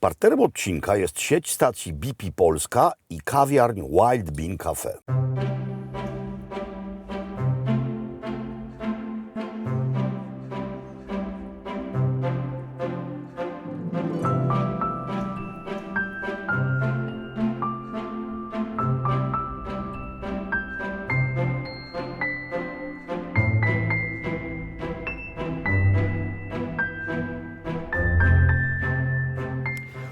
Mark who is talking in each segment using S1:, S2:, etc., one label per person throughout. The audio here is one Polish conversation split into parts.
S1: Partnerem odcinka jest sieć stacji BP Polska i kawiarń Wild Bean Cafe.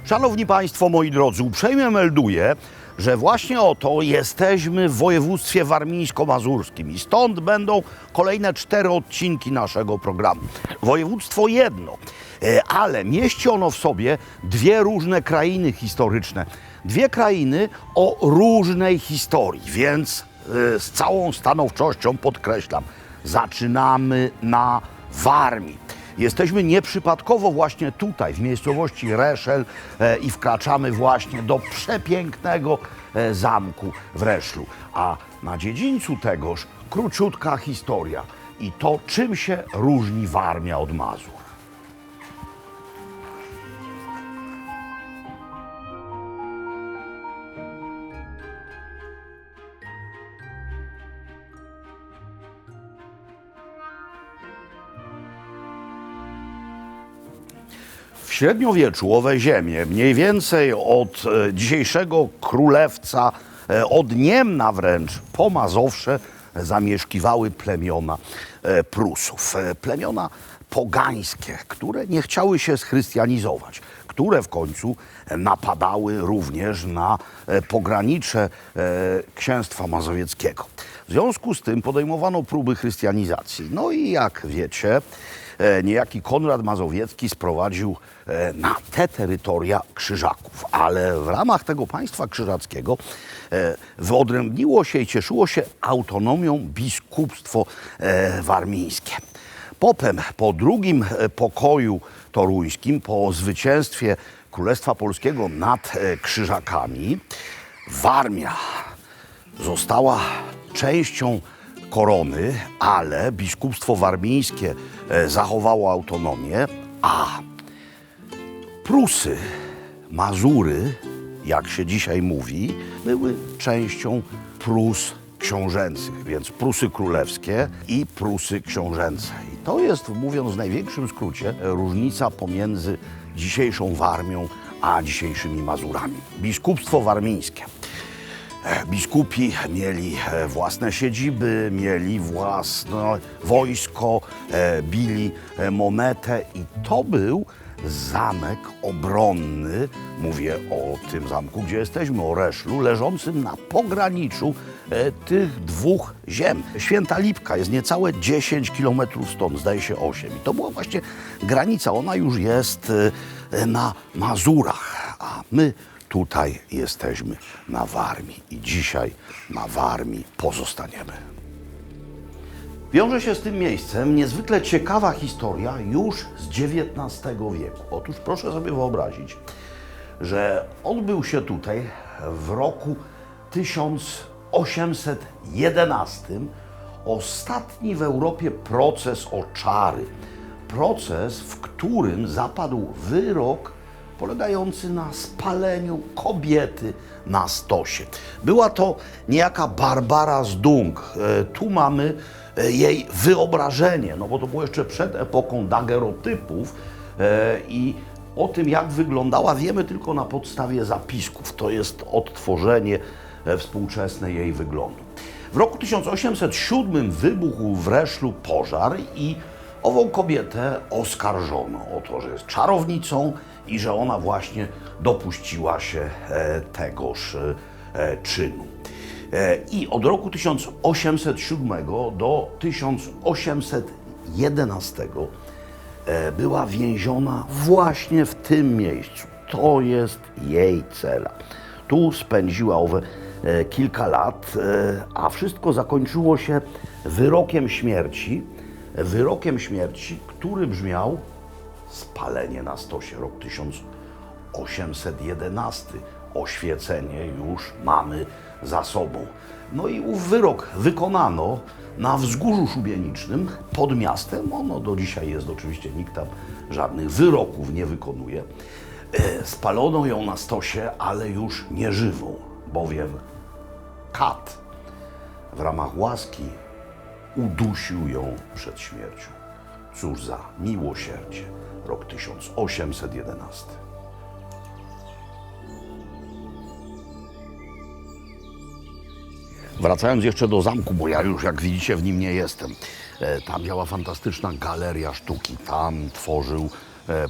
S1: Szanowni Państwo, moi drodzy, uprzejmie melduję, że właśnie oto jesteśmy w województwie warmińsko-mazurskim i stąd będą kolejne 4 odcinki naszego programu. Województwo jedno, ale mieści ono w sobie 2 różne krainy historyczne. 2 krainy o różnej historii, więc z całą stanowczością podkreślam, zaczynamy na Warmii. Jesteśmy nieprzypadkowo właśnie tutaj, w miejscowości Reszel i wkraczamy właśnie do przepięknego zamku w Reszlu. A na dziedzińcu tegoż króciutka historia i to, czym się różni Warmia od Mazur. W średniowieczu owe ziemie, mniej więcej od dzisiejszego Królewca, od Niemna wręcz, po Mazowsze, zamieszkiwały plemiona Prusów. Plemiona pogańskie, które nie chciały się schrystianizować, które w końcu napadały również na pogranicze Księstwa Mazowieckiego. W związku z tym podejmowano próby chrystianizacji. No i jak wiecie, niejaki Konrad Mazowiecki sprowadził na te terytoria Krzyżaków, ale w ramach tego państwa krzyżackiego wyodrębniło się i cieszyło się autonomią biskupstwo warmińskie. Potem po drugim pokoju toruńskim, po zwycięstwie Królestwa Polskiego nad Krzyżakami, Warmia została częścią korony, ale biskupstwo warmińskie zachowało autonomię, a Prusy, Mazury, jak się dzisiaj mówi, były częścią Prus książęcych, więc Prusy królewskie i Prusy książęce. I to jest, mówiąc w największym skrócie, różnica pomiędzy dzisiejszą Warmią a dzisiejszymi Mazurami. Biskupstwo warmińskie. Biskupi mieli własne siedziby, mieli własne wojsko, bili monetę i to był zamek obronny, mówię o tym zamku, gdzie jesteśmy, o Reszlu, leżącym na pograniczu tych 2 ziem. Święta Lipka jest niecałe 10 kilometrów stąd, zdaje się 8. I to była właśnie granica, ona już jest na Mazurach, a my tutaj jesteśmy na Warmii i dzisiaj na Warmii pozostaniemy. Wiąże się z tym miejscem niezwykle ciekawa historia już z XIX wieku. Otóż proszę sobie wyobrazić, że odbył się tutaj w roku 1811 ostatni w Europie proces o czary. Proces, w którym zapadł wyrok polegający na spaleniu kobiety na stosie. Była to niejaka Barbara z Dung. Tu mamy jej wyobrażenie, no bo to było jeszcze przed epoką dagerotypów i o tym, jak wyglądała, wiemy tylko na podstawie zapisków. To jest odtworzenie współczesne jej wyglądu. W roku 1807 wybuchł w Reszlu pożar i ową kobietę oskarżono o to, że jest czarownicą i że ona właśnie dopuściła się tegoż czynu. I od roku 1807 do 1811 była więziona właśnie w tym miejscu. To jest jej cela. Tu spędziła owe kilka lat, a wszystko zakończyło się wyrokiem śmierci, który brzmiał spalenie na stosie, rok 1811. Oświecenie już mamy za sobą. No i ów wyrok wykonano na Wzgórzu Szubienicznym pod miastem. Ono do dzisiaj jest, oczywiście nikt tam żadnych wyroków nie wykonuje. Spalono ją na stosie, ale już nie żywą, bowiem kat w ramach łaski udusił ją przed śmiercią. Cóż za miłosierdzie. Rok 1811. Wracając jeszcze do zamku, bo ja już, jak widzicie, w nim nie jestem. Tam działa fantastyczna galeria sztuki. Tam tworzył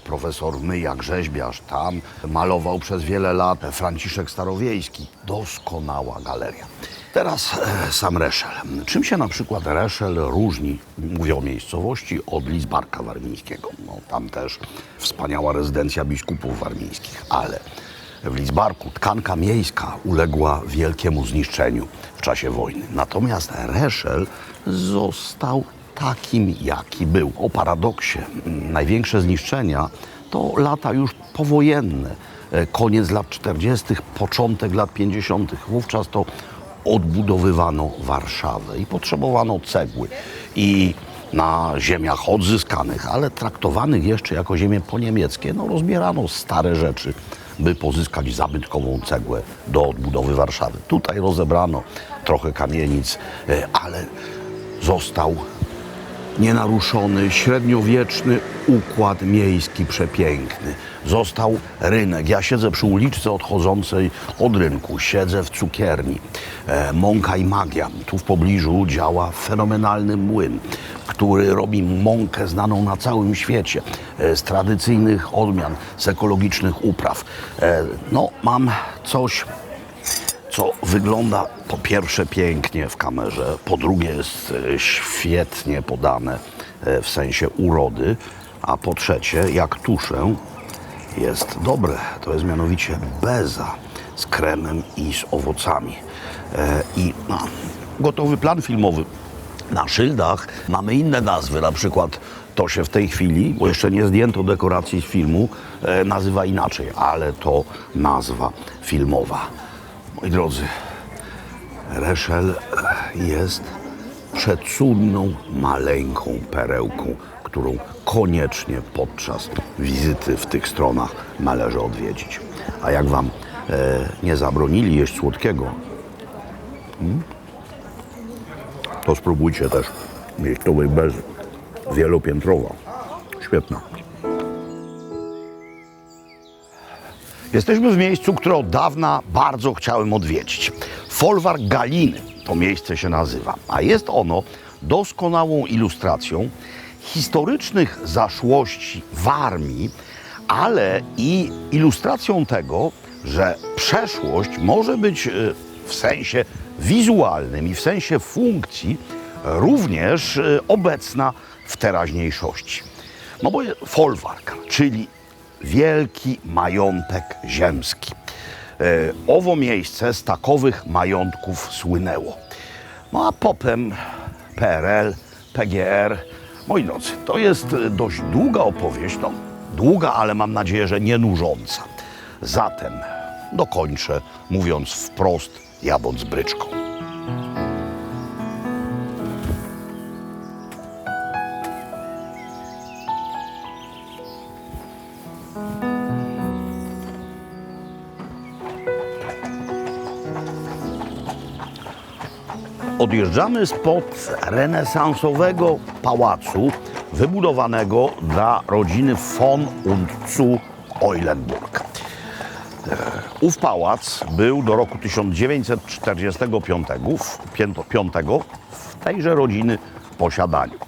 S1: profesor Myjak, rzeźbiarz. Tam malował przez wiele lat Franciszek Starowiejski. Doskonała galeria. Teraz sam Reszel. Czym się na przykład Reszel różni, mówię o miejscowości, od Lidzbarka Warmińskiego? No, tam też wspaniała rezydencja biskupów warmińskich, ale w Lidzbarku tkanka miejska uległa wielkiemu zniszczeniu w czasie wojny. Natomiast Reszel został takim, jaki był. O paradoksie, największe zniszczenia to lata już powojenne, koniec lat 40., początek lat 50. Wówczas to odbudowywano Warszawę i potrzebowano cegły. I na ziemiach odzyskanych, ale traktowanych jeszcze jako ziemie poniemieckie, rozbierano stare rzeczy, by pozyskać zabytkową cegłę do odbudowy Warszawy. Tutaj rozebrano trochę kamienic, ale został nienaruszony, średniowieczny układ miejski przepiękny. Został rynek. Ja siedzę przy uliczce odchodzącej od rynku, siedzę w cukierni. Mąka i magia. Tu w pobliżu działa fenomenalny młyn, który robi mąkę znaną na całym świecie, z tradycyjnych odmian, z ekologicznych upraw. Mam coś, co wygląda po pierwsze pięknie w kamerze, po drugie jest świetnie podane w sensie urody, a po trzecie, jak tuszę, jest dobre. To jest mianowicie beza z kremem i z owocami. Gotowy plan filmowy. Na szyldach mamy inne nazwy, na przykład to się w tej chwili, bo jeszcze nie zdjęto dekoracji z filmu, nazywa inaczej, ale to nazwa filmowa. Moi drodzy, Reszel jest przecudną, maleńką perełką, którą koniecznie podczas wizyty w tych stronach należy odwiedzić. A jak wam nie zabronili jeść słodkiego, to spróbujcie też miejscowej bezy. Wielopiętrowa. Świetna. Jesteśmy w miejscu, które od dawna bardzo chciałem odwiedzić. Folwark Galiny to miejsce się nazywa, a jest ono doskonałą ilustracją historycznych zaszłości Warmii, ale i ilustracją tego, że przeszłość może być w sensie wizualnym i w sensie funkcji również obecna w teraźniejszości. Bo folwark, czyli wielki majątek ziemski. Owo miejsce z takowych majątków słynęło. A potem PRL, PGR. Moi drodzy, to jest dość długa opowieść. Długa, ale mam nadzieję, że nie nużąca. Zatem dokończę, mówiąc wprost, jadąc bryczką. Odjeżdżamy spod renesansowego pałacu wybudowanego dla rodziny von und zu Eulenburg. Ów pałac był do roku 1945 w tejże rodziny w posiadaniu.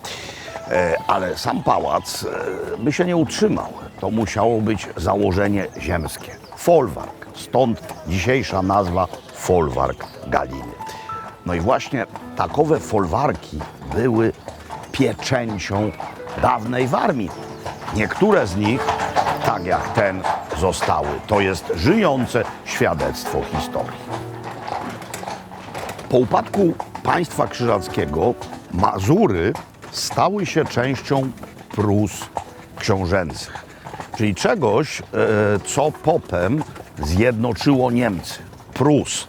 S1: Ale sam pałac by się nie utrzymał. To musiało być założenie ziemskie. Folwark. Stąd dzisiejsza nazwa Folwark Galiny. I właśnie takowe folwarki były pieczęcią dawnej Warmii. Niektóre z nich, tak jak ten, zostały. To jest żyjące świadectwo historii. Po upadku państwa krzyżackiego Mazury stały się częścią Prus książęcych, czyli czegoś, co potem zjednoczyło Niemcy. Prus.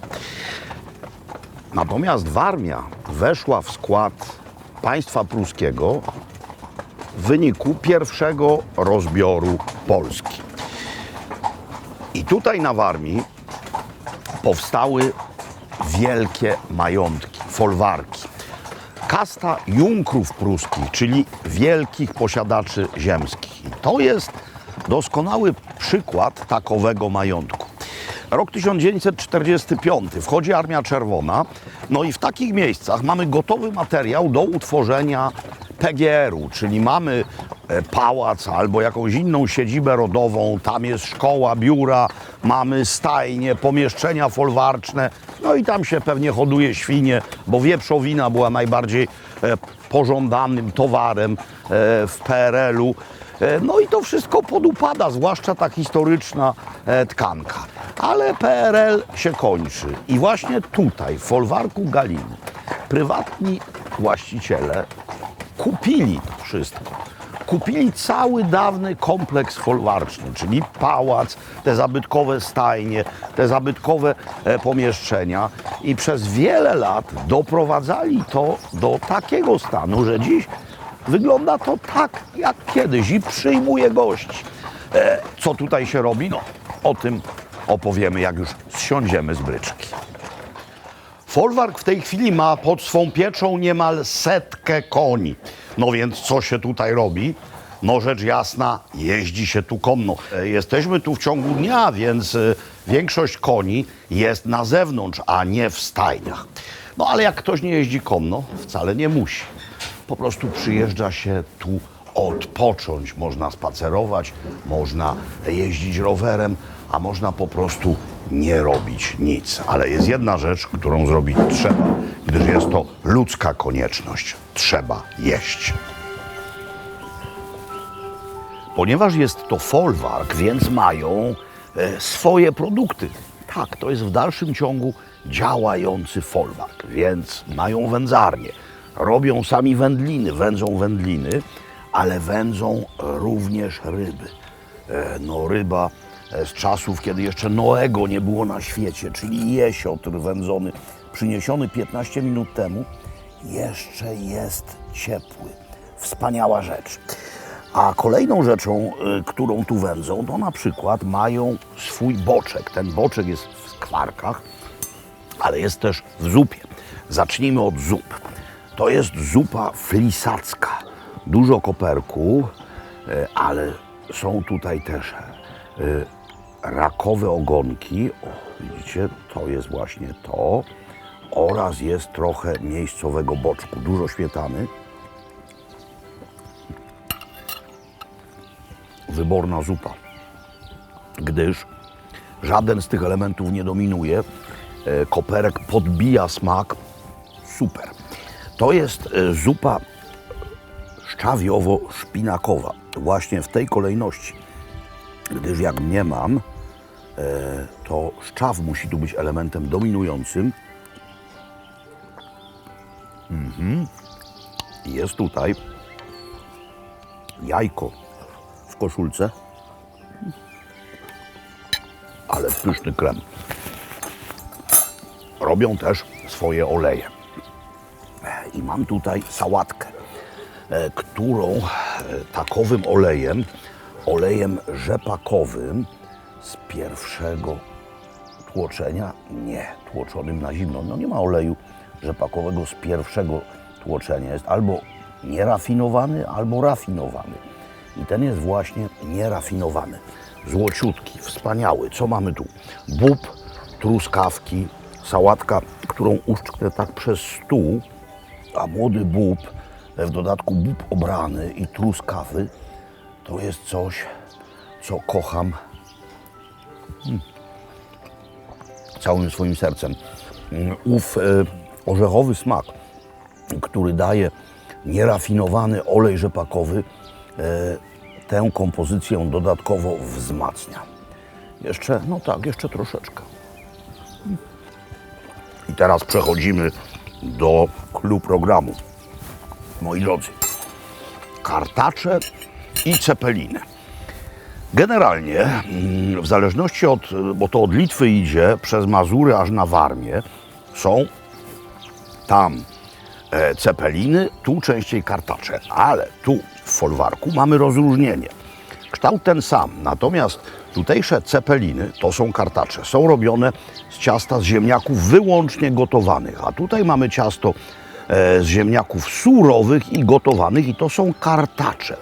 S1: Natomiast Warmia weszła w skład państwa pruskiego w wyniku pierwszego rozbioru Polski. I tutaj na Warmii powstały wielkie majątki, folwarki. Kasta Junkrów pruskich, czyli wielkich posiadaczy ziemskich. I to jest doskonały przykład takowego majątku. Rok 1945, wchodzi Armia Czerwona, no i w takich miejscach mamy gotowy materiał do utworzenia PGR-u, czyli mamy pałac albo jakąś inną siedzibę rodową, tam jest szkoła, biura, mamy stajnie, pomieszczenia folwarczne, no i tam się pewnie hoduje świnie, bo wieprzowina była najbardziej pożądanym towarem w PRL-u. No i to wszystko podupada, zwłaszcza ta historyczna tkanka. Ale PRL się kończy i właśnie tutaj, w folwarku Galiny, prywatni właściciele kupili to wszystko. Kupili cały dawny kompleks folwarczny, czyli pałac, te zabytkowe stajnie, te zabytkowe pomieszczenia i przez wiele lat doprowadzali to do takiego stanu, że dziś wygląda to tak jak kiedyś i przyjmuje gości. Co tutaj się robi? No, o tym opowiemy, jak już zsiądziemy z bryczki. Folwark w tej chwili ma pod swą pieczą niemal 100 koni. No więc co się tutaj robi? No rzecz jasna, jeździ się tu konno. Jesteśmy tu w ciągu dnia, więc większość koni jest na zewnątrz, a nie w stajniach. No ale jak ktoś nie jeździ konno, wcale nie musi. Po prostu przyjeżdża się tu odpocząć. Można spacerować, można jeździć rowerem, a można po prostu nie robić nic. Ale jest jedna rzecz, którą zrobić trzeba, gdyż jest to ludzka konieczność. Trzeba jeść. Ponieważ jest to folwark, więc mają swoje produkty. Tak, to jest w dalszym ciągu działający folwark, więc mają wędzarnię. Robią sami wędliny, wędzą wędliny, ale wędzą również ryby. No ryba z czasów, kiedy jeszcze Noego nie było na świecie, czyli jesiotr wędzony, przyniesiony 15 minut temu, jeszcze jest ciepły. Wspaniała rzecz. A kolejną rzeczą, którą tu wędzą, to na przykład mają swój boczek. Ten boczek jest w skwarkach, ale jest też w zupie. Zacznijmy od zup. To jest zupa flisacka. Dużo koperku, ale są tutaj też rakowe ogonki. O, widzicie, to jest właśnie to. Oraz jest trochę miejscowego boczku. Dużo śmietany. Wyborna zupa, gdyż żaden z tych elementów nie dominuje. Koperek podbija smak. Super. To jest zupa szczawiowo-szpinakowa. Właśnie w tej kolejności. Gdyż jak nie mam, to szczaw musi tu być elementem dominującym. Jest tutaj jajko w koszulce, ale pyszny krem. Robią też swoje oleje. I mam tutaj sałatkę, którą takowym olejem rzepakowym z pierwszego tłoczenia, nie, tłoczonym na zimno. No nie ma oleju rzepakowego z pierwszego tłoczenia. Jest albo nierafinowany, albo rafinowany. I ten jest właśnie nierafinowany. Złociutki, wspaniały. Co mamy tu? Bób, truskawki, sałatka, którą uszczknę tak przez stół, a młody bób, w dodatku bób obrany i truskawy, to jest coś, co kocham całym swoim sercem. Ów orzechowy smak, który daje nierafinowany olej rzepakowy, tę kompozycję dodatkowo wzmacnia. Jeszcze, no tak, jeszcze troszeczkę. I teraz przechodzimy do clou programu. Moi drodzy, kartacze i cepeliny. Generalnie, w zależności od, bo to od Litwy idzie, przez Mazury aż na Warmię, są tam cepeliny, tu częściej kartacze, ale tu w folwarku mamy rozróżnienie. Kształt ten sam, natomiast tutejsze cepeliny to są kartacze. Są robione z ciasta z ziemniaków wyłącznie gotowanych, a tutaj mamy ciasto z ziemniaków surowych i gotowanych i to są kartacze.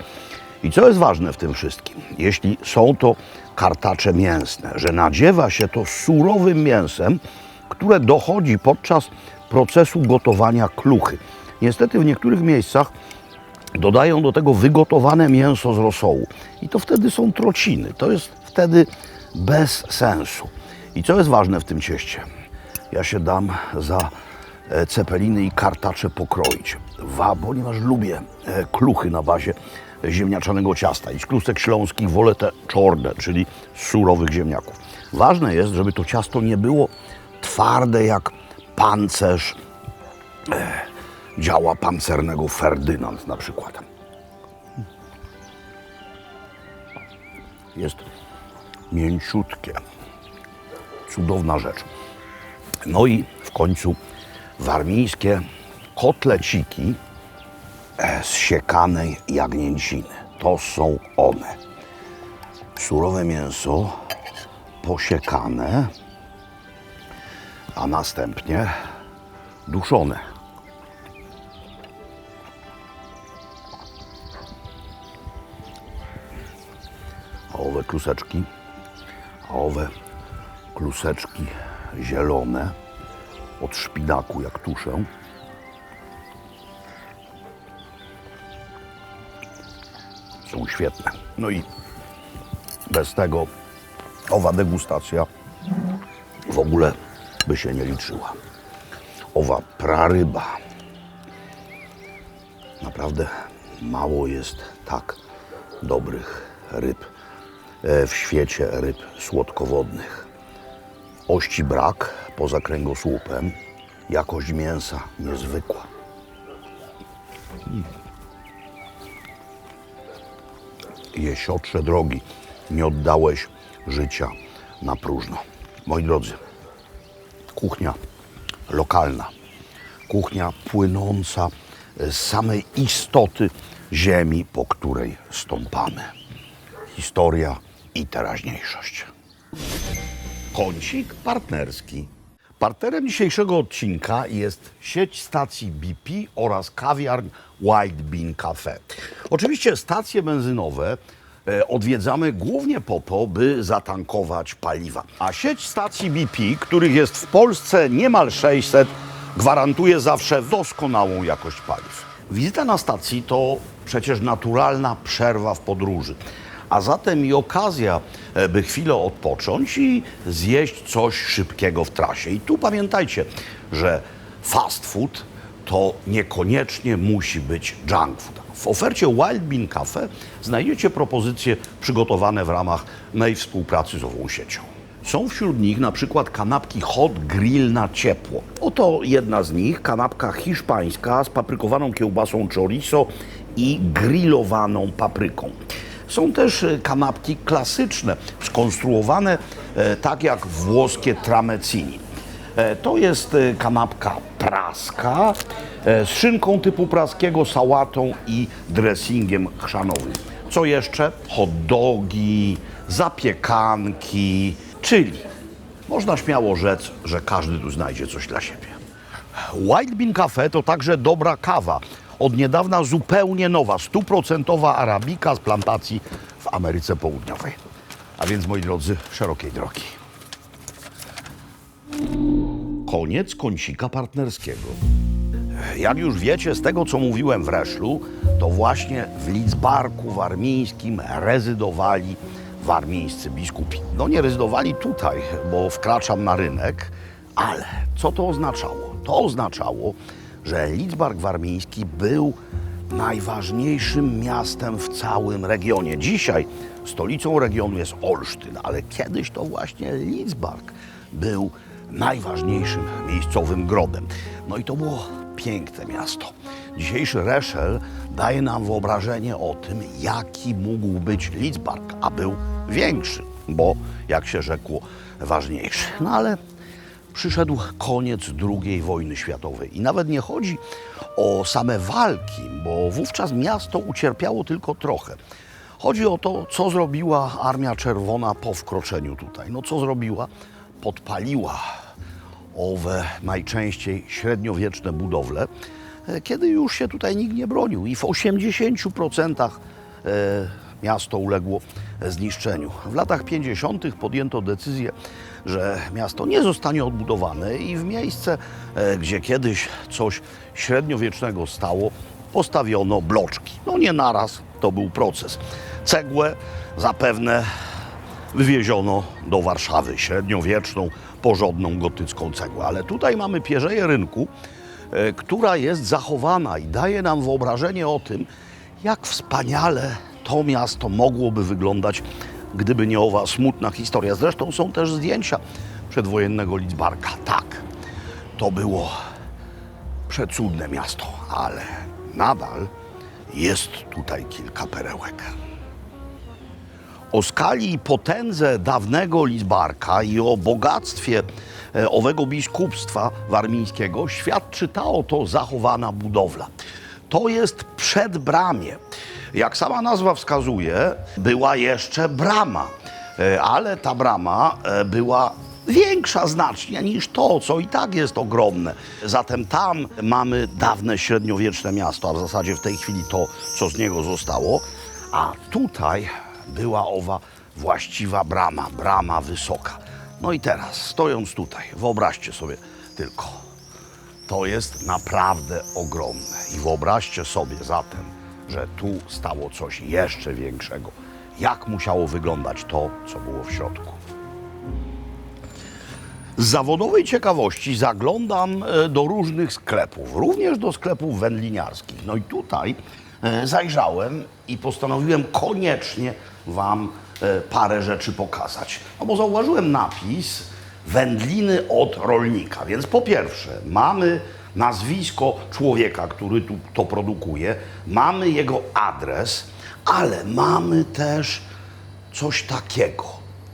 S1: I co jest ważne w tym wszystkim, jeśli są to kartacze mięsne, że nadziewa się to surowym mięsem, które dochodzi podczas procesu gotowania kluchy. Niestety w niektórych miejscach dodają do tego wygotowane mięso z rosołu i to wtedy są trociny. To jest wtedy bez sensu. I co jest ważne w tym cieście? Ja się dam za cepeliny i kartacze pokroić, ponieważ lubię kluchy na bazie ziemniaczanego ciasta. I z klusek śląskich wolę te czorne, czyli z surowych ziemniaków. Ważne jest, żeby to ciasto nie było twarde jak pancerz działa pancernego Ferdynand na przykład. Jest mięciutkie. Cudowna rzecz. No i w końcu warmińskie kotleciki z siekanej jagnięciny. To są one. Surowe mięso posiekane, a następnie duszone. A owe kluseczki zielone od szpinaku, jak tuszę. Są świetne. No i bez tego owa degustacja w ogóle by się nie liczyła. Owa praryba. Naprawdę mało jest tak dobrych ryb w świecie ryb słodkowodnych. Ości brak poza kręgosłupem, jakość mięsa niezwykła. Jesiotrze drogi, nie oddałeś życia na próżno. Moi drodzy, kuchnia lokalna, kuchnia płynąca z samej istoty ziemi, po której stąpamy. Historia i teraźniejszość. Kącik partnerski. Partnerem dzisiejszego odcinka jest sieć stacji BP oraz kawiarń Wild Bean Cafe. Oczywiście stacje benzynowe odwiedzamy głównie po to, by zatankować paliwa. A sieć stacji BP, których jest w Polsce niemal 600, gwarantuje zawsze doskonałą jakość paliw. Wizyta na stacji to przecież naturalna przerwa w podróży. A zatem i okazja, by chwilę odpocząć i zjeść coś szybkiego w trasie. I tu pamiętajcie, że fast food to niekoniecznie musi być junk food. W ofercie Wild Bean Cafe znajdziecie propozycje przygotowane w ramach mojej współpracy z ową siecią. Są wśród nich na przykład kanapki hot grill na ciepło. Oto jedna z nich, kanapka hiszpańska z paprykowaną kiełbasą chorizo i grillowaną papryką. Są też kanapki klasyczne, skonstruowane tak jak włoskie tramezzini. To jest kanapka praska z szynką typu praskiego, sałatą i dressingiem chrzanowym. Co jeszcze? Hot dogi, zapiekanki, czyli można śmiało rzec, że każdy tu znajdzie coś dla siebie. Wild Bean Cafe to także dobra kawa. Od niedawna zupełnie nowa, 100% arabika z plantacji w Ameryce Południowej. A więc, moi drodzy, szerokiej drogi. Koniec kącika partnerskiego. Jak już wiecie z tego, co mówiłem w Reszlu, to właśnie w Lidzbarku Warmińskim rezydowali warmińscy biskupi. No nie rezydowali tutaj, bo wkraczam na rynek, ale co to oznaczało? To oznaczało, że Lidzbark Warmiński był najważniejszym miastem w całym regionie. Dzisiaj stolicą regionu jest Olsztyn, ale kiedyś to właśnie Lidzbark był najważniejszym miejscowym grodem. No i to było piękne miasto. Dzisiejszy Reszel daje nam wyobrażenie o tym, jaki mógł być Lidzbark, a był większy, bo jak się rzekło, ważniejszy. No ale przyszedł koniec II wojny światowej i nawet nie chodzi o same walki, bo wówczas miasto ucierpiało tylko trochę. Chodzi o to, co zrobiła Armia Czerwona po wkroczeniu tutaj. No co zrobiła? Podpaliła owe najczęściej średniowieczne budowle, kiedy już się tutaj nikt nie bronił i w 80% miasto uległo zniszczeniu. W latach 50. podjęto decyzję, że miasto nie zostanie odbudowane i w miejsce, gdzie kiedyś coś średniowiecznego stało, postawiono bloczki. No nie naraz, to był proces. Cegłę zapewne wywieziono do Warszawy, średniowieczną, porządną, gotycką cegłę. Ale tutaj mamy Pierzeję Rynku, która jest zachowana i daje nam wyobrażenie o tym, jak wspaniale to miasto mogłoby wyglądać, gdyby nie owa smutna historia. Zresztą są też zdjęcia przedwojennego Lidzbarka. Tak, to było przecudne miasto, ale nadal jest tutaj kilka perełek. O skali i potędze dawnego Lidzbarka i o bogactwie owego biskupstwa warmińskiego świadczy ta oto zachowana budowla. To jest przedbramie. Jak sama nazwa wskazuje, była jeszcze brama, ale ta brama była większa znacznie niż to, co i tak jest ogromne. Zatem tam mamy dawne średniowieczne miasto, a w zasadzie w tej chwili to, co z niego zostało, a tutaj była owa właściwa brama, brama wysoka. No i teraz, stojąc tutaj, wyobraźcie sobie tylko, to jest naprawdę ogromne. I wyobraźcie sobie zatem, że tu stało coś jeszcze większego. Jak musiało wyglądać to, co było w środku? Z zawodowej ciekawości zaglądam do różnych sklepów, również do sklepów wędliniarskich. No i tutaj zajrzałem i postanowiłem koniecznie Wam parę rzeczy pokazać. No bo zauważyłem napis wędliny od rolnika. Więc po pierwsze mamy nazwisko człowieka, który tu to produkuje, mamy jego adres, ale mamy też coś takiego.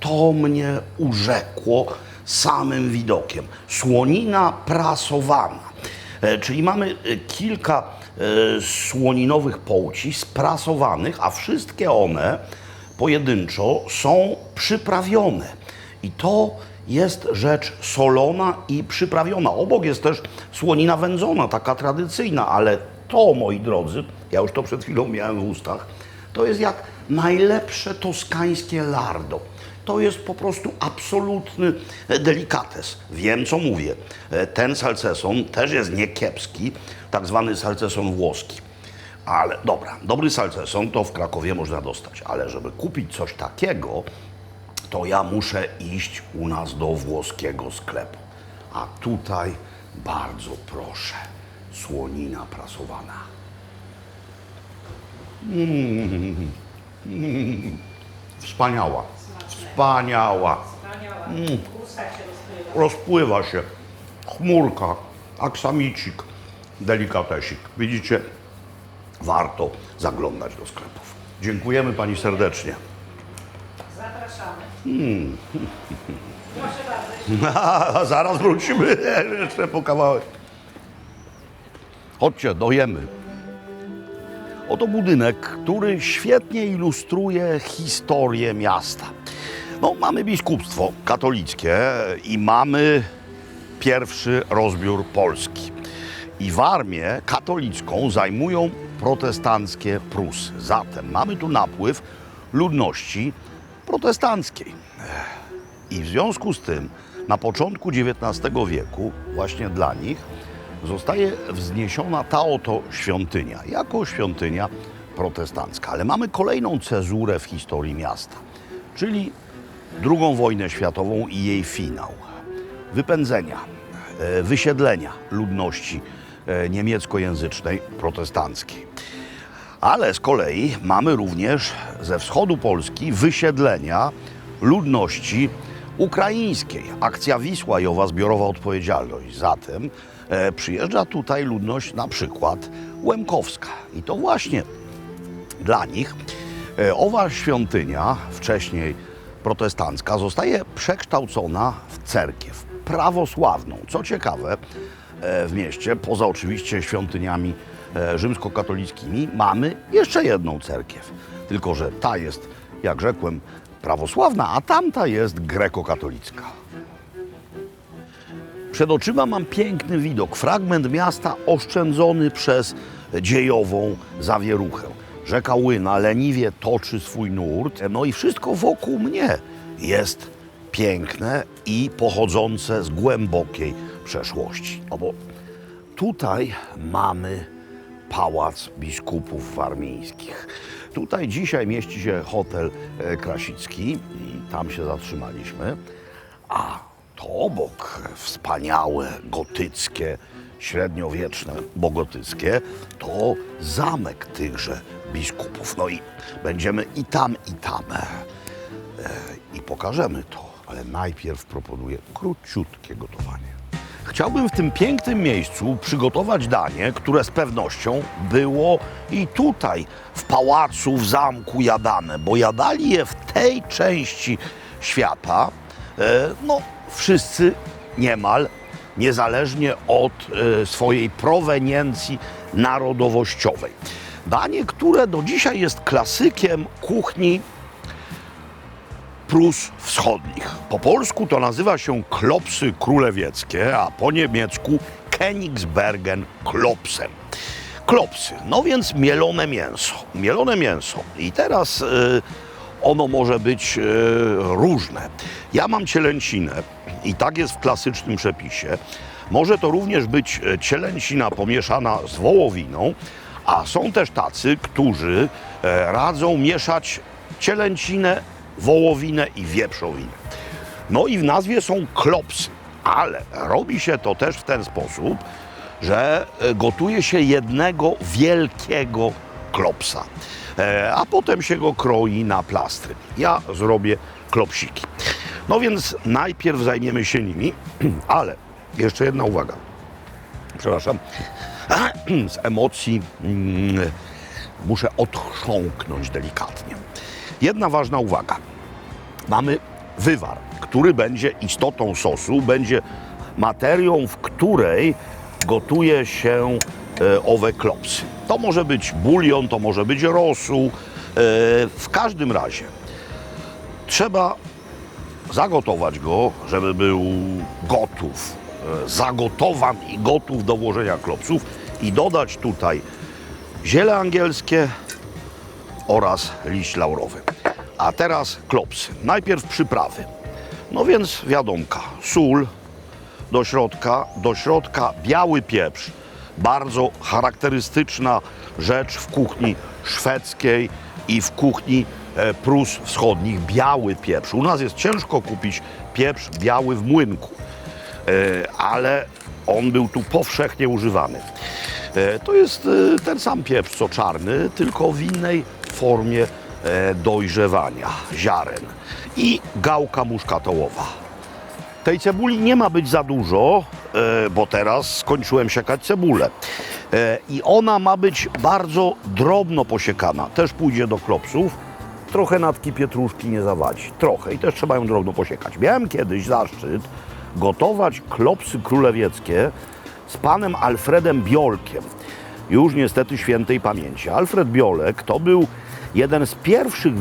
S1: To mnie urzekło samym widokiem. Słonina prasowana. Czyli mamy kilka słoninowych połci sprasowanych, a wszystkie one pojedynczo są przyprawione. I to jest rzecz solona i przyprawiona. Obok jest też słonina wędzona, taka tradycyjna, ale to, moi drodzy, ja już to przed chwilą miałem w ustach, to jest jak najlepsze toskańskie lardo. To jest po prostu absolutny delikates. Wiem, co mówię. Ten salceson też jest niekiepski, tak zwany salceson włoski. Ale dobra, dobry salceson to w Krakowie można dostać, ale żeby kupić coś takiego, to ja muszę iść u nas do włoskiego sklepu. A tutaj bardzo proszę, słonina prasowana. Wspaniała. Wspaniała. Rozpływa się. Chmurka, aksamicik, delikatesik. Widzicie? Warto zaglądać do sklepów. Dziękujemy Pani serdecznie.
S2: Zapraszamy. Proszę bardzo.
S1: Zaraz wrócimy jeszcze po kawałek. Chodźcie, dojemy. Oto budynek, który świetnie ilustruje historię miasta. No, mamy biskupstwo katolickie i mamy pierwszy rozbiór Polski. I w armię katolicką zajmują protestanckie Prusy. Zatem mamy tu napływ ludności protestanckiej. I w związku z tym na początku XIX wieku właśnie dla nich zostaje wzniesiona ta oto świątynia, jako świątynia protestancka. Ale mamy kolejną cezurę w historii miasta, czyli II wojnę światową i jej finał. Wypędzenia, wysiedlenia ludności niemieckojęzycznej protestanckiej. Ale z kolei mamy również ze wschodu Polski wysiedlenia ludności ukraińskiej. Akcja Wisła i owa zbiorowa odpowiedzialność. Zatem przyjeżdża tutaj ludność na przykład łemkowska. I to właśnie dla nich owa świątynia, wcześniej protestancka, zostaje przekształcona w cerkiew prawosławną. Co ciekawe, w mieście, poza oczywiście świątyniami rzymskokatolickimi, mamy jeszcze jedną cerkiew. tylko że ta jest, jak rzekłem, prawosławna, a tamta jest grekokatolicka. Przed oczyma mam piękny widok, fragment miasta oszczędzony przez dziejową zawieruchę. Rzeka Łyna leniwie toczy swój nurt, no i wszystko wokół mnie jest piękne i pochodzące z głębokiej przeszłości. No bo tutaj mamy Pałac Biskupów Warmińskich. Tutaj dzisiaj mieści się hotel Krasicki i tam się zatrzymaliśmy. A to obok wspaniałe, gotyckie, średniowieczne, bogotyckie, to zamek tychże biskupów. No i będziemy i tam, i pokażemy to. Ale najpierw proponuję króciutkie gotowanie. Chciałbym w tym pięknym miejscu przygotować danie, które z pewnością było i tutaj, w pałacu, w zamku jadane, bo jadali je w tej części świata, no wszyscy niemal, niezależnie od swojej proweniencji narodowościowej. Danie, które do dzisiaj jest klasykiem kuchni Prus Wschodnich. Po polsku to nazywa się klopsy królewieckie, a po niemiecku Königsbergen Klopsen. Klopsy, no więc mielone mięso. Mielone mięso. I teraz ono może być różne. Ja mam cielęcinę i tak jest w klasycznym przepisie. Może to również być cielęcina pomieszana z wołowiną, a są też tacy, którzy radzą mieszać cielęcinę, wołowinę i wieprzowinę. No i w nazwie są klopsy, ale robi się to też w ten sposób, że gotuje się jednego wielkiego klopsa, a potem się go kroi na plastry. Ja zrobię klopsiki. No więc najpierw zajmiemy się nimi, ale jeszcze jedna uwaga. Przepraszam, z emocji muszę odchrząknąć delikatnie. Jedna ważna uwaga. Mamy wywar, który będzie istotą sosu, będzie materią, w której gotuje się owe klopsy. To może być bulion, to może być rosół. W każdym razie trzeba zagotować go, żeby był gotów, zagotowany i gotów do włożenia klopsów i dodać tutaj ziele angielskie oraz liść laurowy. A teraz klopsy. Najpierw przyprawy. No więc wiadomka, sól do środka biały pieprz. Bardzo charakterystyczna rzecz w kuchni szwedzkiej i w kuchni Prus Wschodnich. Biały pieprz. U nas jest ciężko kupić pieprz biały w młynku, ale on był tu powszechnie używany. To jest ten sam pieprz co czarny, tylko w innej formie dojrzewania ziaren. I gałka muszkatołowa. Tej cebuli nie ma być za dużo, bo teraz skończyłem siekać cebulę. I ona ma być bardzo drobno posiekana. Też pójdzie do klopsów. Trochę natki pietruszki nie zawadzi. Trochę. I też trzeba ją drobno posiekać. Miałem kiedyś zaszczyt gotować klopsy królewieckie z panem Alfredem Biolkiem. Już niestety świętej pamięci. Alfred Biolek to był jeden z pierwszych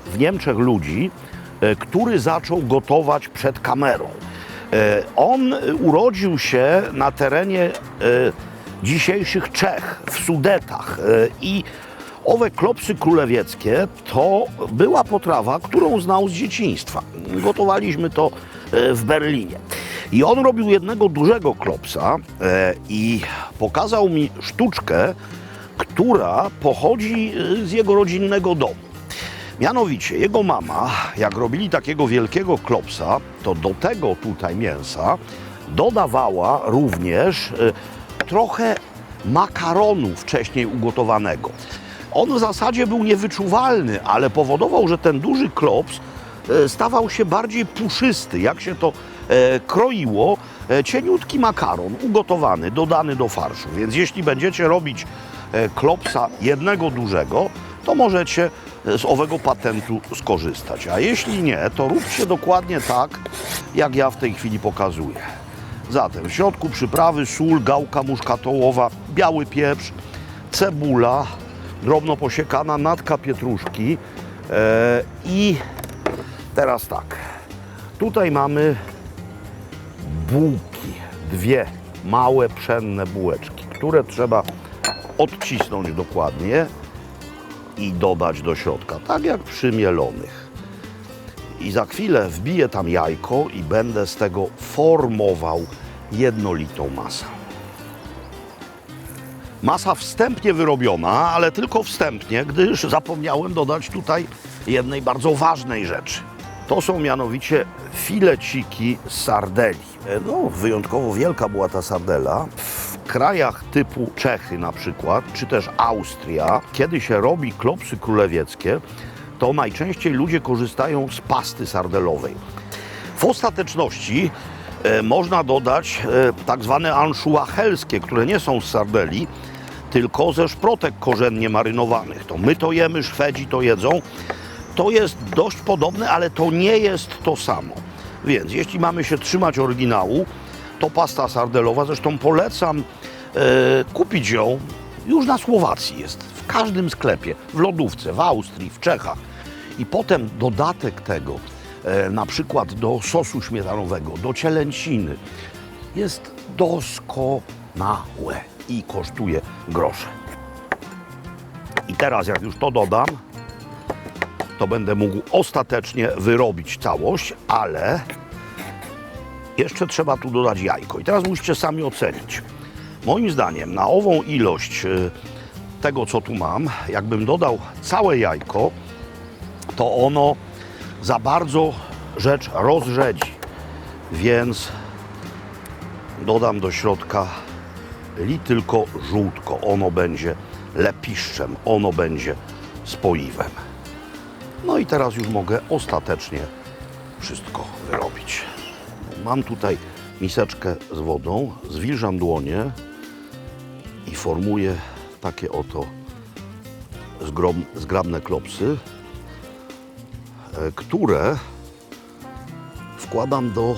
S1: w Niemczech ludzi, który zaczął gotować przed kamerą. On urodził się na terenie dzisiejszych Czech, w Sudetach. I owe klopsy królewieckie to była potrawa, którą znał z dzieciństwa. Gotowaliśmy to w Berlinie. I on robił jednego dużego klopsa i pokazał mi sztuczkę, która pochodzi z jego rodzinnego domu. Mianowicie jego mama, jak robili takiego wielkiego klopsa, to do tego tutaj mięsa dodawała również trochę makaronu wcześniej ugotowanego. On w zasadzie był niewyczuwalny, ale powodował, że ten duży klops stawał się bardziej puszysty. Jak się to kroiło, cieniutki makaron ugotowany, dodany do farszu. Więc jeśli będziecie robić klopsa jednego dużego, to możecie z owego patentu skorzystać. A jeśli nie, to róbcie dokładnie tak, jak ja w tej chwili pokazuję. Zatem w środku przyprawy sól, gałka muszkatołowa, biały pieprz, cebula, drobno posiekana natka pietruszki i teraz tak, tutaj mamy bułki, dwie małe pszenne bułeczki, które trzeba odcisnąć dokładnie i dodać do środka, tak jak przy mielonych. I za chwilę wbiję tam jajko i będę z tego formował jednolitą masę. Masa wstępnie wyrobiona, ale tylko wstępnie, gdyż zapomniałem dodać tutaj jednej bardzo ważnej rzeczy. To są mianowicie fileciki z sardeli. No, wyjątkowo wielka była ta sardela. W krajach typu Czechy na przykład, czy też Austria, kiedy się robi klopsy królewieckie, to najczęściej ludzie korzystają z pasty sardelowej. W ostateczności można dodać tak zwane anchois helskie, które nie są z sardeli, tylko ze szprotek korzennie marynowanych. To my to jemy, Szwedzi to jedzą. To jest dość podobne, ale to nie jest to samo. Więc jeśli mamy się trzymać oryginału, to pasta sardelowa, zresztą polecam kupić ją, już na Słowacji jest, w każdym sklepie, w lodówce, w Austrii, w Czechach. I potem dodatek tego, na przykład do sosu śmietanowego, do cielęciny, jest doskonałe i kosztuje grosze. I teraz jak już to dodam, to będę mógł ostatecznie wyrobić całość, ale jeszcze trzeba tu dodać jajko. I teraz musicie sami ocenić. Moim zdaniem na ową ilość tego, co tu mam, jakbym dodał całe jajko, to ono za bardzo rzecz rozrzedzi. Więc dodam do środka tylko żółtko. Ono będzie lepiszczem, ono będzie spoiwem. No i teraz już mogę ostatecznie wszystko wyrobić. Mam tutaj miseczkę z wodą, zwilżam dłonie i formuję takie oto zgrabne klopsy, które wkładam do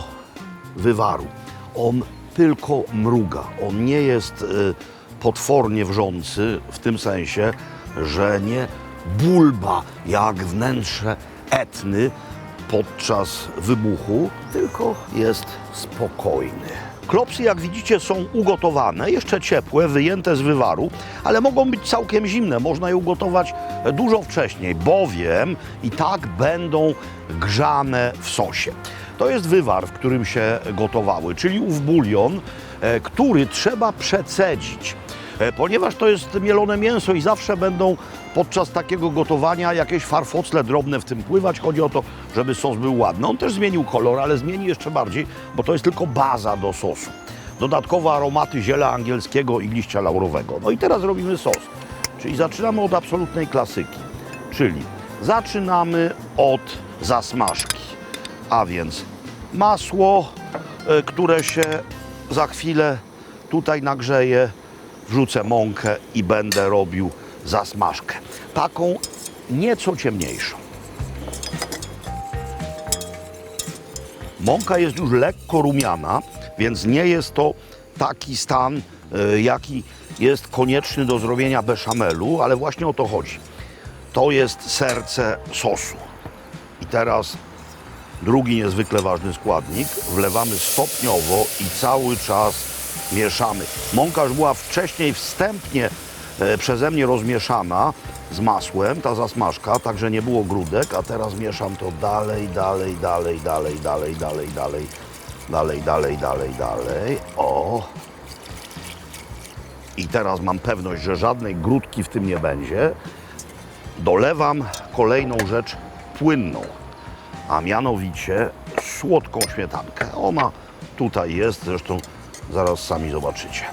S1: wywaru. On tylko mruga, on nie jest potwornie wrzący w tym sensie, że nie bulba jak wnętrze Etny podczas wybuchu, tylko jest spokojny. Klopsy, jak widzicie, są ugotowane, jeszcze ciepłe, wyjęte z wywaru, ale mogą być całkiem zimne. Można je ugotować dużo wcześniej, bowiem i tak będą grzane w sosie. To jest wywar, w którym się gotowały, czyli ów bulion, który trzeba przecedzić. Ponieważ to jest mielone mięso i zawsze będą podczas takiego gotowania jakieś farfocle drobne w tym pływać. Chodzi o to, żeby sos był ładny. On też zmienił kolor, ale zmieni jeszcze bardziej, bo to jest tylko baza do sosu. Dodatkowo aromaty ziela angielskiego i liścia laurowego. No i teraz robimy sos. Czyli zaczynamy od absolutnej klasyki. Czyli zaczynamy od zasmażki. A więc masło, które się za chwilę tutaj nagrzeje. Wrzucę mąkę i będę robił zasmażkę. Taką nieco ciemniejszą. Mąka jest już lekko rumiana, więc nie jest to taki stan, jaki jest konieczny do zrobienia beszamelu, ale właśnie o to chodzi. To jest serce sosu. I teraz drugi niezwykle ważny składnik. Wlewamy stopniowo i cały czas mieszamy. Mąka już była wcześniej wstępnie przeze mnie rozmieszana z masłem, ta zasmażka, także nie było grudek, a teraz mieszam to dalej. O! I teraz mam pewność, że żadnej grudki w tym nie będzie. Dolewam kolejną rzecz płynną, a mianowicie słodką śmietankę. Ona tutaj jest, zresztą zaraz sami zobaczycie.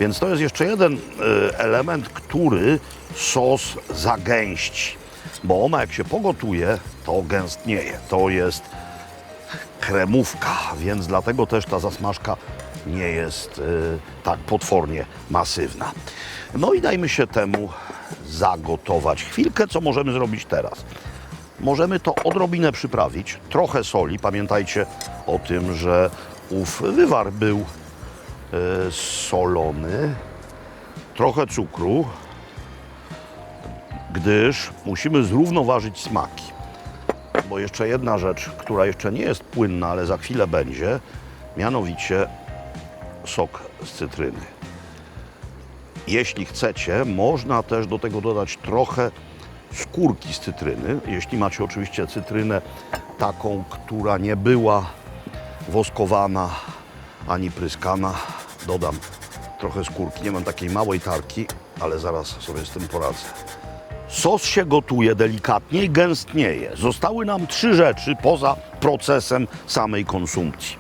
S1: Więc to jest jeszcze jeden element, który sos zagęści, bo ona jak się pogotuje, to gęstnieje. To jest kremówka, więc dlatego też ta zasmażka nie jest tak potwornie masywna. No i dajmy się temu zagotować. Chwilkę, co możemy zrobić teraz? Możemy to odrobinę przyprawić, trochę soli. Pamiętajcie o tym, że ów wywar był solony, trochę cukru, gdyż musimy zrównoważyć smaki. Bo jeszcze jedna rzecz, która jeszcze nie jest płynna, ale za chwilę będzie, mianowicie sok z cytryny. Jeśli chcecie, można też do tego dodać trochę skórki z cytryny. Jeśli macie oczywiście cytrynę taką, która nie była woskowana ani pryskana, dodam trochę skórki. Nie mam takiej małej tarki, ale zaraz sobie z tym poradzę. Sos się gotuje delikatnie i gęstnieje. Zostały nam 3 rzeczy poza procesem samej konsumpcji.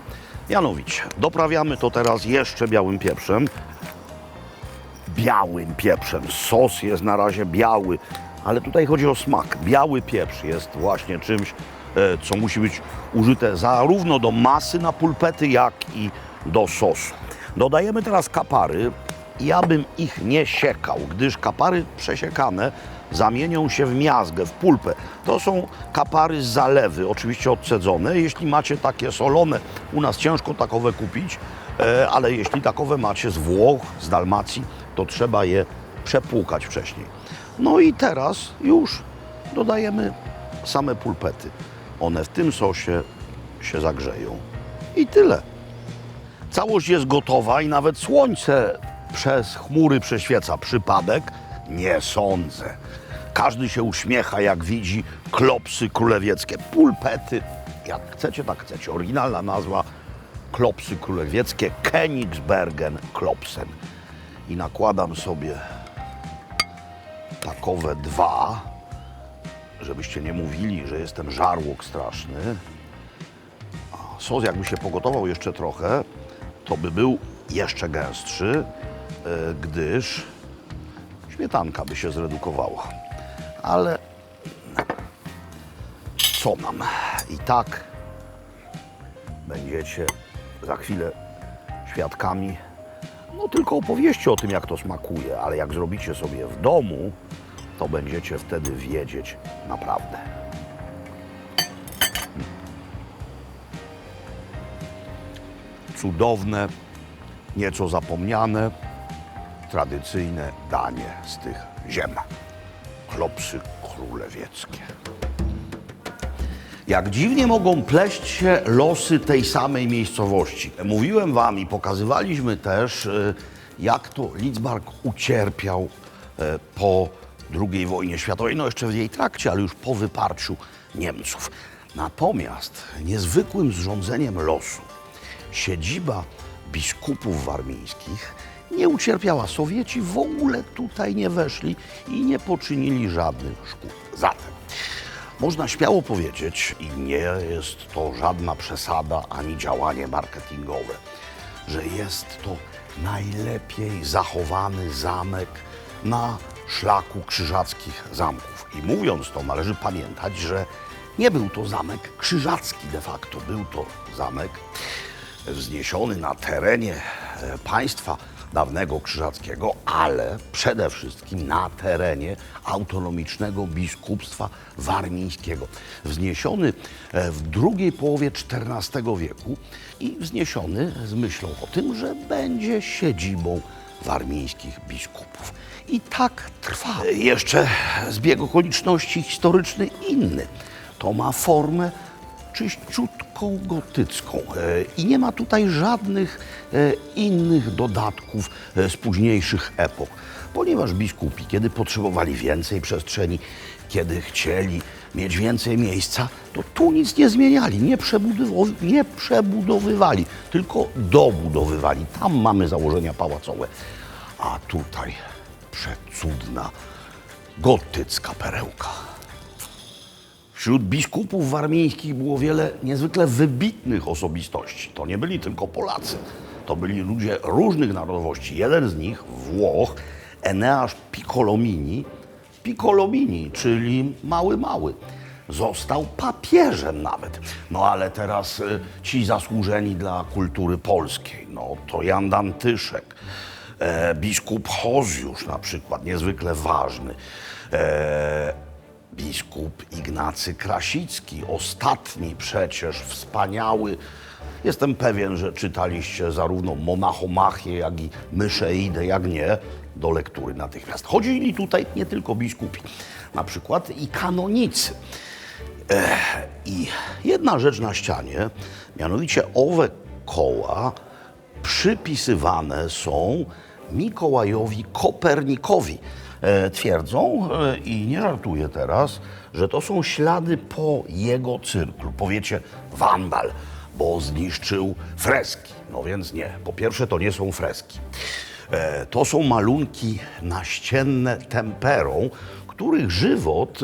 S1: Mianowicie, doprawiamy to teraz jeszcze białym pieprzem. Białym pieprzem. Sos jest na razie biały, ale tutaj chodzi o smak. Biały pieprz jest właśnie czymś, co musi być użyte zarówno do masy na pulpety, jak i do sosu. Dodajemy teraz kapary. Ja bym ich nie siekał, gdyż kapary przesiekane zamienią się w miazgę, w pulpę. To są kapary z zalewy, oczywiście odcedzone. Jeśli macie takie solone, u nas ciężko takowe kupić, ale jeśli takowe macie z Włoch, z Dalmacji, to trzeba je przepłukać wcześniej. No i teraz już dodajemy same pulpety. One w tym sosie się zagrzeją. I tyle. Całość jest gotowa i nawet słońce przez chmury prześwieca. Przypadek? Nie sądzę. Każdy się uśmiecha, jak widzi klopsy królewieckie. Pulpety, jak chcecie, tak chcecie. Oryginalna nazwa klopsy królewieckie, Königsbergen Klopsen. I nakładam sobie takowe 2, żebyście nie mówili, że jestem żarłok straszny. Sos jakby się pogotował jeszcze trochę, to by był jeszcze gęstszy, gdyż śmietanka by się zredukowała. Ale co nam? I tak będziecie za chwilę świadkami, no tylko opowieści o tym, jak to smakuje, ale jak zrobicie sobie w domu, to będziecie wtedy wiedzieć naprawdę. Cudowne, nieco zapomniane, tradycyjne danie z tych ziem. Klopsy królewieckie. Jak dziwnie mogą pleść się losy tej samej miejscowości. Mówiłem wam i pokazywaliśmy też, jak to Lidzbark ucierpiał po II wojnie światowej, no jeszcze w jej trakcie, ale już po wyparciu Niemców. Natomiast niezwykłym zrządzeniem losu siedziba biskupów warmińskich nie ucierpiała. Sowieci w ogóle tutaj nie weszli i nie poczynili żadnych szkód. Zatem można śmiało powiedzieć, i nie jest to żadna przesada ani działanie marketingowe, że jest to najlepiej zachowany zamek na szlaku krzyżackich zamków. I mówiąc to, należy pamiętać, że nie był to zamek krzyżacki de facto, był to zamek wzniesiony na terenie państwa dawnego krzyżackiego, ale przede wszystkim na terenie autonomicznego biskupstwa warmińskiego. Wzniesiony w drugiej połowie XIV wieku i wzniesiony z myślą o tym, że będzie siedzibą warmińskich biskupów. I tak trwa. Jeszcze zbieg okoliczności historyczny inny. To ma formę czyściutką gotycką i nie ma tutaj żadnych innych dodatków z późniejszych epok, ponieważ biskupi, kiedy potrzebowali więcej przestrzeni, kiedy chcieli mieć więcej miejsca, to tu nic nie zmieniali, nie przebudowywali, tylko dobudowywali. Tam mamy założenia pałacowe, a tutaj przecudna gotycka perełka. Wśród biskupów warmińskich było wiele niezwykle wybitnych osobistości. To nie byli tylko Polacy, to byli ludzie różnych narodowości. Jeden z nich, Włoch, Eneasz Piccolomini, czyli mały, został papieżem nawet. No ale teraz ci zasłużeni dla kultury polskiej, no to Jan Dantyszek, biskup Hozjusz na przykład, niezwykle ważny, biskup Ignacy Krasicki, ostatni przecież wspaniały Jestem pewien, że czytaliście zarówno Monachomachię, jak i Myszeidę, jak nie, do lektury natychmiast. Chodzili tutaj nie tylko biskupi, na przykład i kanonicy. I jedna rzecz na ścianie, mianowicie owe koła przypisywane są Mikołajowi Kopernikowi. Twierdzą, i nie żartuję teraz, że to są ślady po jego cyrklu. Powiecie, wandal, bo zniszczył freski. No więc nie. Po pierwsze, to nie są freski. To są malunki naścienne temperą, których żywot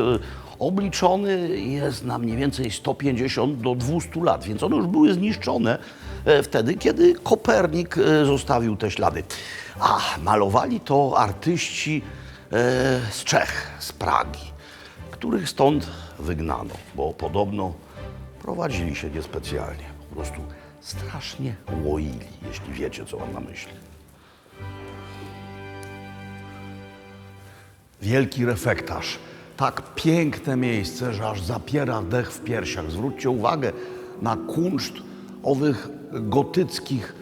S1: obliczony jest na mniej więcej 150 do 200 lat, więc one już były zniszczone wtedy, kiedy Kopernik zostawił te ślady. A malowali to artyści z Czech, z Pragi, których stąd wygnano, bo podobno prowadzili się niespecjalnie. Po prostu strasznie łoili, jeśli wiecie, co mam na myśli. Wielki refektarz. Tak piękne miejsce, że aż zapiera dech w piersiach. Zwróćcie uwagę na kunszt owych gotyckich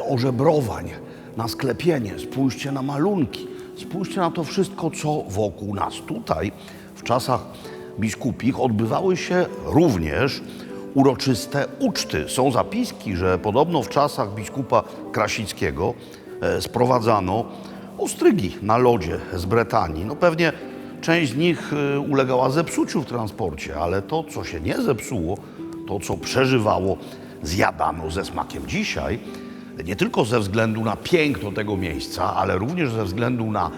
S1: ożebrowań, na sklepienie. Spójrzcie na malunki. Spójrzcie na to wszystko, co wokół nas. Tutaj w czasach biskupich odbywały się również uroczyste uczty. Są zapiski, że podobno w czasach biskupa Krasickiego sprowadzano ostrygi na lodzie z Bretanii. No pewnie część z nich ulegała zepsuciu w transporcie, ale to, co się nie zepsuło, to, co przeżywało, zjadano ze smakiem. Dzisiaj, nie tylko ze względu na piękno tego miejsca, ale również ze względu na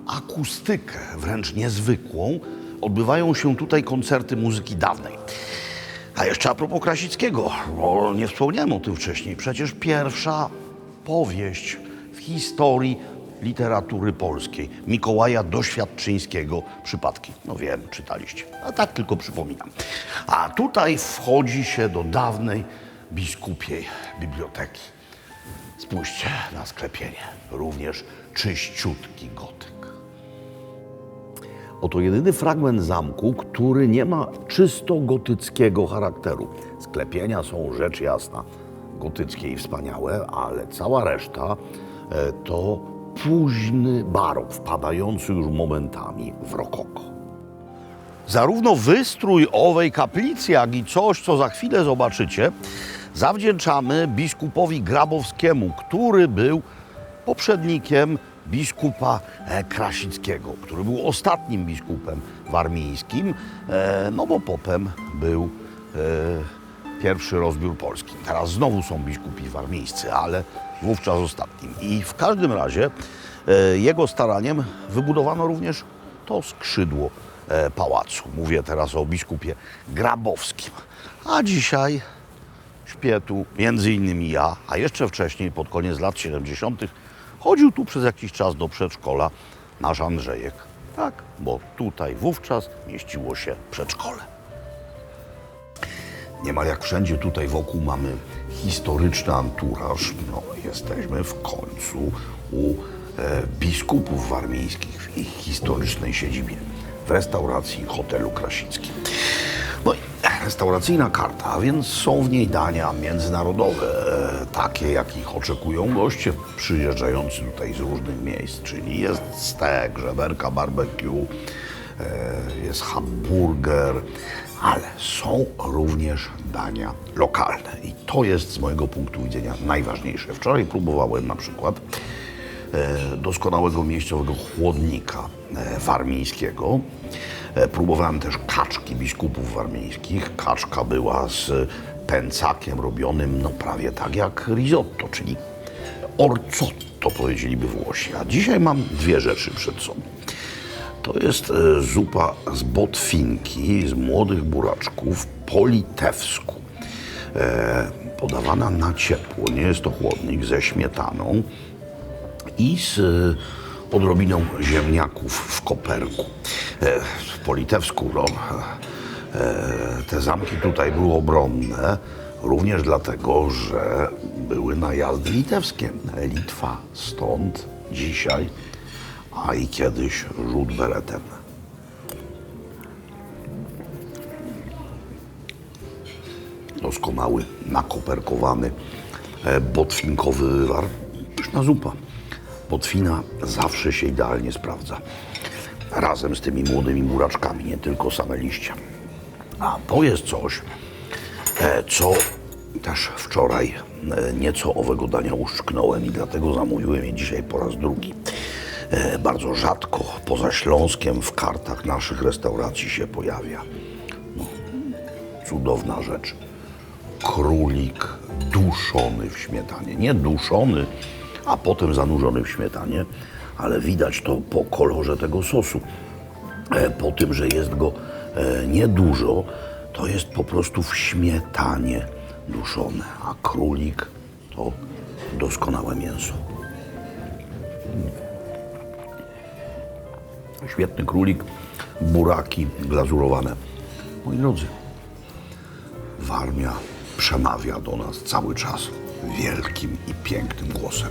S1: akustykę wręcz niezwykłą, odbywają się tutaj koncerty muzyki dawnej. A jeszcze a propos Krasickiego, bo nie wspomniałem o tym wcześniej, przecież pierwsza powieść w historii literatury polskiej Mikołaja Doświadczyńskiego, Przypadki. No wiem, czytaliście, a tak tylko przypominam. A tutaj wchodzi się do dawnej biskupiej biblioteki. Spójrzcie na sklepienie, również czyściutki gotyk. Oto jedyny fragment zamku, który nie ma czysto gotyckiego charakteru. Sklepienia są rzecz jasna gotyckie i wspaniałe, ale cała reszta to późny barok, wpadający już momentami w rokoko. Zarówno wystrój owej kaplicy, jak i coś, co za chwilę zobaczycie, zawdzięczamy biskupowi Grabowskiemu, który był poprzednikiem biskupa Krasickiego, który był ostatnim biskupem warmińskim, no bo potem był pierwszy rozbiór Polski. Teraz znowu są biskupi warmińscy, ale wówczas ostatnim. I w każdym razie jego staraniem wybudowano również to skrzydło pałacu. Mówię teraz o biskupie Grabowskim. A dzisiaj śpię tu między innymi ja, a jeszcze wcześniej, pod koniec lat 70. chodził tu przez jakiś czas do przedszkola nasz Andrzejek. Tak, bo tutaj wówczas mieściło się przedszkole. Niemal jak wszędzie tutaj wokół mamy historyczny anturaż. No, jesteśmy w końcu u biskupów warmińskich w ich historycznej siedzibie, w restauracji hotelu Krasickim. No i restauracyjna karta, a więc są w niej dania międzynarodowe, takie jakich oczekują goście przyjeżdżający tutaj z różnych miejsc, czyli jest stek, żeberka barbecue, jest hamburger, ale są również dania lokalne i to jest z mojego punktu widzenia najważniejsze. Wczoraj próbowałem na przykład doskonałego miejscowego chłodnika warmińskiego. Próbowałem też kaczki biskupów warmińskich. Kaczka była z pęcakiem robionym no prawie tak jak risotto, czyli orzotto powiedzieliby Włosi. A dzisiaj mam dwie rzeczy przed sobą. To jest zupa z botwinki, z młodych buraczków po litewsku. Podawana na ciepło, nie jest to chłodnik, ze śmietaną i z odrobiną ziemniaków w koperku. Po litewsku no, te zamki tutaj były obronne, również dlatego, że były najazdy litewskie. Litwa stąd dzisiaj, a i kiedyś rzut beretem. No doskonały, nakoperkowany, botwinkowy wywar. Pyszna zupa. Botwina zawsze się idealnie sprawdza. Razem z tymi młodymi buraczkami, nie tylko same liście. A to jest coś, co też wczoraj nieco owego dania uszczknąłem i dlatego zamówiłem je dzisiaj po raz drugi. Bardzo rzadko poza Śląskiem w kartach naszych restauracji się pojawia. No, cudowna rzecz. Królik duszony w śmietanie. Nie duszony, a potem zanurzony w śmietanie, ale widać to po kolorze tego sosu. Po tym, że jest go niedużo, to jest po prostu w śmietanie duszone, a królik to doskonałe mięso. Świetny królik, buraki glazurowane. Moi drodzy, Warmia przemawia do nas cały czas wielkim i pięknym głosem.